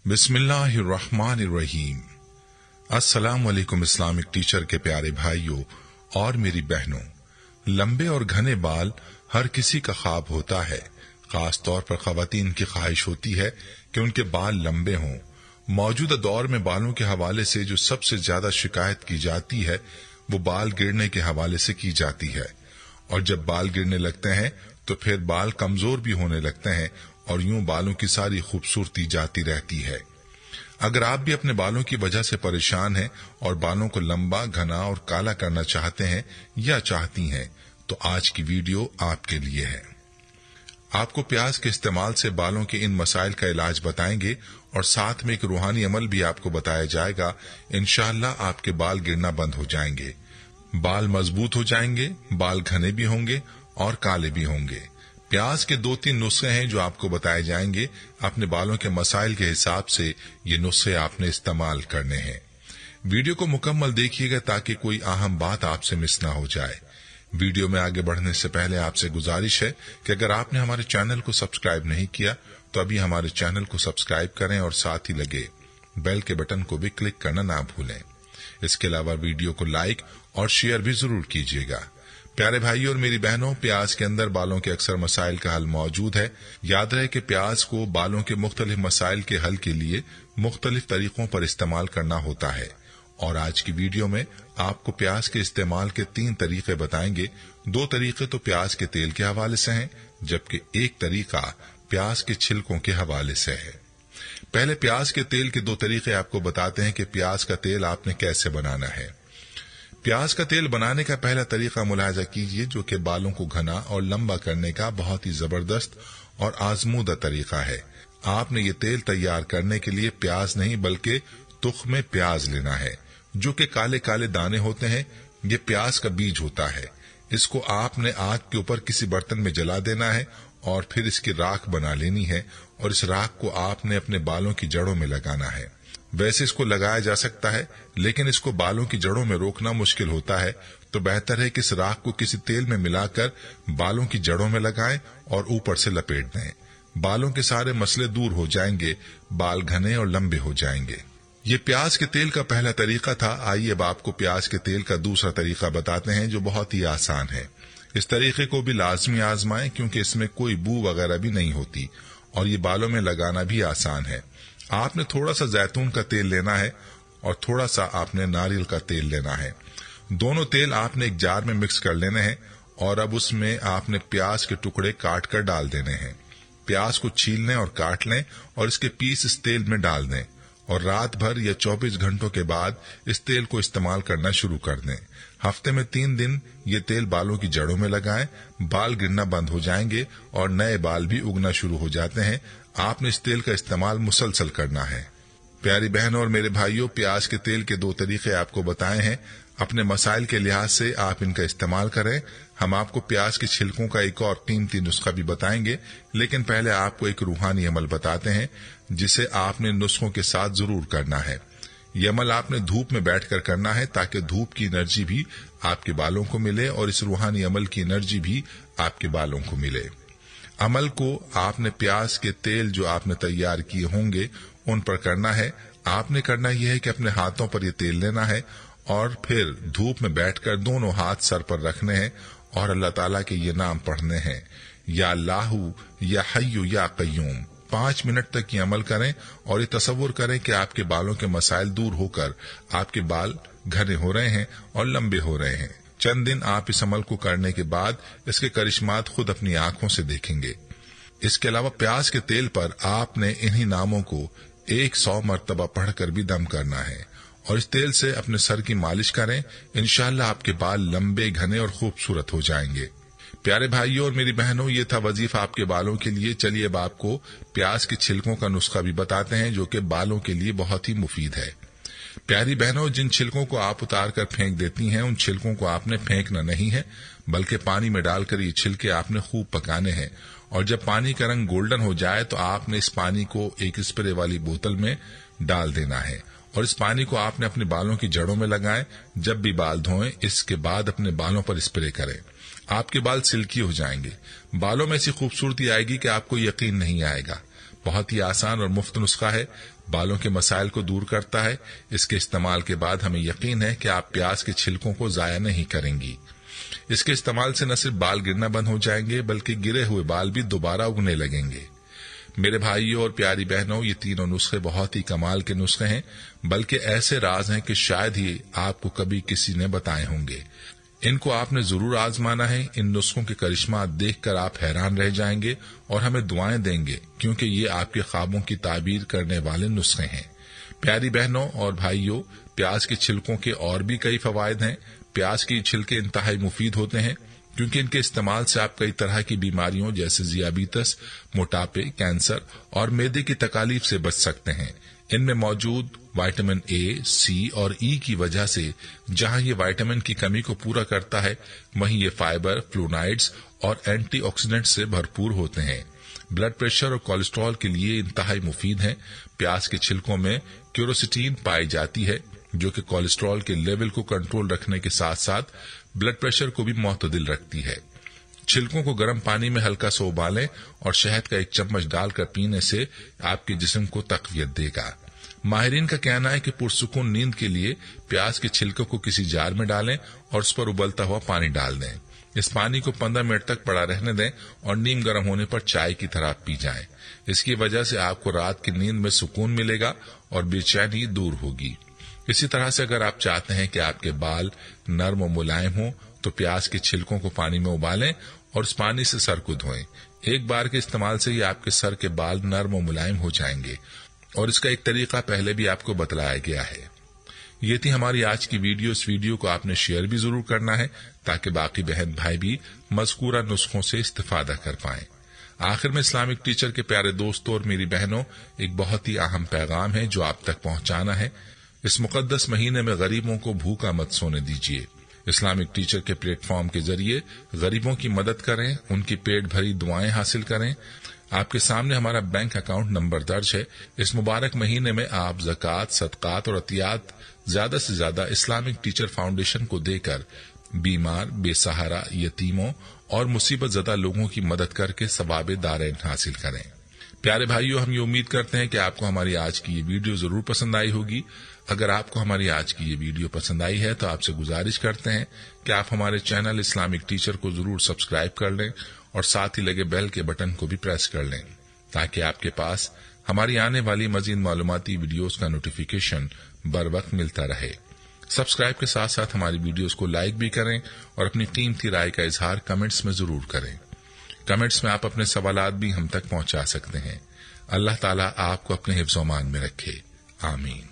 बिस्मिल्लाहिर्रहमानिर्रहीम। अस्सलाम वालेकुम इस्लामिक टीचर के प्यारे भाइयों और मेरी बहनों, लंबे और घने बाल हर किसी का ख्वाब होता है। खास तौर पर ख्वातीन की ख्वाहिश होती है कि उनके बाल लंबे हों। मौजूदा दौर में बालों के हवाले से जो सबसे ज्यादा शिकायत की जाती है वो बाल गिरने के हवाले से की जाती है, और जब बाल गिरने लगते हैं तो फिर बाल कमजोर भी होने लगते हैं और यूं बालों की सारी खूबसूरती जाती रहती है। अगर आप भी अपने बालों की वजह से परेशान हैं और बालों को लंबा, घना और काला करना चाहते हैं या चाहती हैं, तो आज की वीडियो आपके लिए है। आपको प्याज के इस्तेमाल से बालों के इन मसाइल का इलाज बताएंगे और साथ में एक रूहानी अमल भी आपको बताया जाएगा। इंशाअल्लाह आपके बाल गिरना बंद हो जाएंगे, बाल मजबूत हो जाएंगे, बाल घने भी होंगे और काले भी होंगे। प्याज के 2-3 नुस्खे हैं जो आपको बताए जाएंगे। अपने बालों के मसाइल के हिसाब से ये नुस्खे आपने इस्तेमाल करने हैं। वीडियो को मुकम्मल देखिएगा ताकि कोई अहम बात आपसे मिस ना हो जाए। वीडियो में आगे बढ़ने से पहले आपसे गुजारिश है कि अगर आपने हमारे चैनल को सब्सक्राइब नहीं किया तो अभी हमारे चैनल को सब्सक्राइब करें और साथ ही लगे बेल के बटन को भी क्लिक करना ना भूलें। इसके अलावा वीडियो को लाइक और शेयर भी जरूर कीजिएगा। प्यारे भाइयों और मेरी बहनों, प्याज के अंदर बालों के अक्सर मसाइल का हल मौजूद है। याद रहे कि प्याज को बालों के मुख्तलिफ मसाइल के हल के लिए मुख्तलिफ तरीकों पर इस्तेमाल करना होता है, और आज की वीडियो में आपको प्याज के इस्तेमाल के 3 तरीके बताएंगे। 2 तरीके तो प्याज के तेल के हवाले से हैं, जबकि एक तरीका प्याज के छिलकों के हवाले से है। पहले प्याज के तेल के 2 तरीके आपको बताते हैं कि प्याज का तेल आपने कैसे बनाना है। प्याज का तेल बनाने का पहला तरीका मुलाहाजा कीजिए, जो कि बालों को घना और लंबा करने का बहुत ही जबरदस्त और आजमूदा तरीका है। आपने ये तेल तैयार करने के लिए प्याज नहीं बल्कि तुख्म प्याज लेना है, जो कि काले काले दाने होते हैं। ये प्याज का बीज होता है। इसको आपने आग के ऊपर किसी बर्तन में जला देना है और फिर इसकी राख बना लेनी है, और इस राख को आपने अपने बालों की जड़ों में लगाना है। वैसे इसको लगाया जा सकता है, लेकिन इसको बालों की जड़ों में रोकना मुश्किल होता है, तो बेहतर है कि इस राख को किसी तेल में मिलाकर बालों की जड़ों में लगाएं और ऊपर से लपेट दें। बालों के सारे मसले दूर हो जाएंगे, बाल घने और लंबे हो जाएंगे। ये प्याज के तेल का पहला तरीका था। आइए अब आपको प्याज के तेल का दूसरा तरीका बताते हैं, जो बहुत ही आसान है। इस तरीके को भी लाजमी आजमाएं, क्योंकि इसमें कोई बू वगैरह भी नहीं होती और ये बालों में लगाना भी आसान है। आपने थोड़ा सा जैतून का तेल लेना है और थोड़ा सा आपने नारियल का तेल लेना है। दोनों तेल आपने एक जार में मिक्स कर लेने हैं, और अब उसमें आपने प्याज के टुकड़े काट कर डाल देने हैं। प्याज को छील लें और काट लें और इसके पीस इस तेल में डाल दें, और रात भर या 24 घंटों के बाद इस तेल को इस्तेमाल करना शुरू कर दें। हफ्ते में 3 दिन ये तेल बालों की जड़ों में लगाएं। बाल गिरना बंद हो जाएंगे और नए बाल भी उगना शुरू हो जाते हैं। आपने इस तेल का इस्तेमाल मुसलसल करना है। प्यारी बहनों और मेरे भाइयों, प्याज के तेल के 2 तरीके आपको बताए हैं। अपने मसाइल के लिहाज से आप इनका इस्तेमाल करें। हम आपको प्याज के छिलकों का एक और कीमती नुस्खा भी बताएंगे, लेकिन पहले आपको एक रूहानी अमल बताते हैं जिसे आपने नुस्खों के साथ जरूर करना है। यह अमल आपने धूप में बैठकर करना है, ताकि धूप की एनर्जी भी आपके बालों को मिले और इस रूहानी अमल की एनर्जी भी आपके बालों को मिले। अमल को आपने प्याज के तेल जो आपने तैयार किए होंगे उन पर करना है। आपने करना यह है कि अपने हाथों पर यह तेल लेना है और फिर धूप में बैठकर दोनों हाथ सर पर रखने हैं और अल्लाह ताला के ये नाम पढ़ने हैं, या अल्लाहु, या हय्यु, या कय्यूम। 5 मिनट तक ये अमल करें और ये तसव्वुर करें कि आपके बालों के मसाइल दूर होकर आपके बाल घने हो रहे हैं और लंबे हो रहे हैं। चंद दिन आप इस अमल को करने के बाद इसके करिश्मात खुद अपनी आंखों से देखेंगे। इसके अलावा प्याज के तेल पर आपने इन्हीं नामों को 100 मरतबा पढ़कर भी दम करना है, और इस तेल से अपने सर की मालिश करें। इंशाअल्लाह आपके बाल लंबे, घने और खूबसूरत हो जाएंगे। प्यारे भाइयों और मेरी बहनों, ये था वजीफा आपके बालों के लिए। चलिए अब आपको प्याज के छिलकों का नुस्खा भी बताते हैं, जो कि बालों के लिए बहुत ही मुफीद है। प्यारी बहनों, जिन छिलकों को आप उतार कर फेंक देती हैं, उन छिलकों को आपने फेंकना नहीं है, बल्कि पानी में डालकर ये छिलके आपने खूब पकाने हैं, और जब पानी का रंग गोल्डन हो जाए तो आपने इस पानी को एक स्प्रे वाली बोतल में डाल देना है, और इस पानी को आपने अपने बालों की जड़ों में लगाएं। जब भी बाल धोएं, इसके बाद अपने बालों पर स्प्रे करें। आपके बाल सिल्की हो जाएंगे, बालों में ऐसी खूबसूरती आएगी कि आपको यकीन नहीं आएगा। बहुत ही आसान और मुफ्त नुस्खा है। बालों के मसाइल को दूर करता है। इसके इस्तेमाल के बाद हमें यकीन है कि आप प्याज के छिलकों को जाया नहीं करेंगी। इसके इस्तेमाल से न सिर्फ बाल गिरना बंद हो जाएंगे बल्कि गिरे हुए बाल भी दोबारा उगने लगेंगे। मेरे भाइयों और प्यारी बहनों, ये तीनों नुस्खे बहुत ही कमाल के नुस्खे हैं, बल्कि ऐसे राज हैं कि शायद ही आपको कभी किसी ने बताए होंगे। इनको आपने जरूर आजमाना है। इन नुस्खों के करिश्मा देखकर आप हैरान रह जाएंगे और हमें दुआएं देंगे, क्योंकि ये आपके ख्वाबों की ताबीर करने वाले नुस्खे हैं। प्यारी बहनों और भाइयों, प्याज के छिलकों के और भी कई फवायद हैं। प्याज के छिलके इंतहाई मुफीद होते हैं, क्योंकि इनके इस्तेमाल से आप कई तरह की बीमारियों जैसे ज़ियाबीतस, मोटापे, कैंसर और मैदे की तकालीफ से बच सकते हैं। इनमें मौजूद विटामिन ए, सी और ई की वजह से जहां ये विटामिन की कमी को पूरा करता है, वहीं ये फाइबर, फ्लोनाइड्स और एंटीऑक्सीडेंट से भरपूर होते हैं। ब्लड प्रेशर और कोलेस्ट्रॉल के लिए इंतहाई मुफीद हैं। प्याज के छिलकों में क्यूरोसिटीन पाई जाती है, जो कि कोलेस्ट्रॉल के लेवल को कंट्रोल रखने के साथ साथ ब्लड प्रेशर को भी मुतदिल रखती है। छिलकों को गर्म पानी में हल्का सा उबालें और शहद का 1 चम्मच डालकर पीने से आपके जिस्म को तकवियत देगा। माहिरीन का कहना है कि पुरसुकून नींद के लिए प्याज के छिलकों को किसी जार में डालें और उस पर उबलता हुआ पानी डाल दें। इस पानी को 15 मिनट तक पड़ा रहने दें और नीम गर्म होने पर चाय की तरह पी जाएं। इसकी वजह से आपको रात की नींद में सुकून मिलेगा और बेचैनी दूर होगी। इसी तरह से अगर आप चाहते हैं कि आपके बाल नर्म और मुलायम हों, तो प्याज के छिलकों को पानी में उबालें और उस पानी से सर को धोएं। एक बार के इस्तेमाल से ही आपके सर के बाल नर्म और मुलायम हो जाएंगे, और इसका एक तरीका पहले भी आपको बतलाया गया है। ये थी हमारी आज की वीडियो। इस वीडियो को आपने शेयर भी जरूर करना है, ताकि बाकी बहन भाई भी मज़कूरा नुस्खों से इस्तेफादा कर पाएं। आखिर में इस्लामिक टीचर के प्यारे दोस्तों और मेरी बहनों, एक बहुत ही अहम पैगाम है जो आप तक पहुंचाना है। इस मुकद्दस महीने में गरीबों को भूखा मत सोने दीजिए। इस्लामिक टीचर के प्लेटफॉर्म के जरिए गरीबों की मदद करें, उनकी पेट भरी दुआएं हासिल करें। आपके सामने हमारा बैंक अकाउंट नंबर दर्ज है। इस मुबारक महीने में आप ज़कात, सदकात और अतियात ज्यादा से ज्यादा इस्लामिक टीचर फाउंडेशन को देकर बीमार, बेसहारा, यतीमों और मुसीबत ज़दा लोगों की मदद करके सवाबे दारैन हासिल करें। प्यारे भाइयों, हम ये उम्मीद करते हैं कि आपको हमारी आज की ये वीडियो जरूर पसंद आई होगी। अगर आपको हमारी आज की ये वीडियो पसंद आई है तो आपसे गुजारिश करते हैं कि आप हमारे चैनल इस्लामिक टीचर को जरूर सब्सक्राइब कर लें और साथ ही लगे बेल के बटन को भी प्रेस कर लें, ताकि आपके पास हमारी आने वाली मजीद मालूमाती वीडियोस का नोटिफिकेशन बर वक्त मिलता रहे। सब्सक्राइब के साथ साथ हमारी वीडियोस को लाइक भी करें और अपनी कीमती राय का इजहार कमेंट्स में जरूर करें। कमेंट्स में आप अपने सवालात भी हम तक पहुंचा सकते हैं। अल्लाह ताला आपको अपने हिफ्ज़-ओ-मान में रखे। आमीन।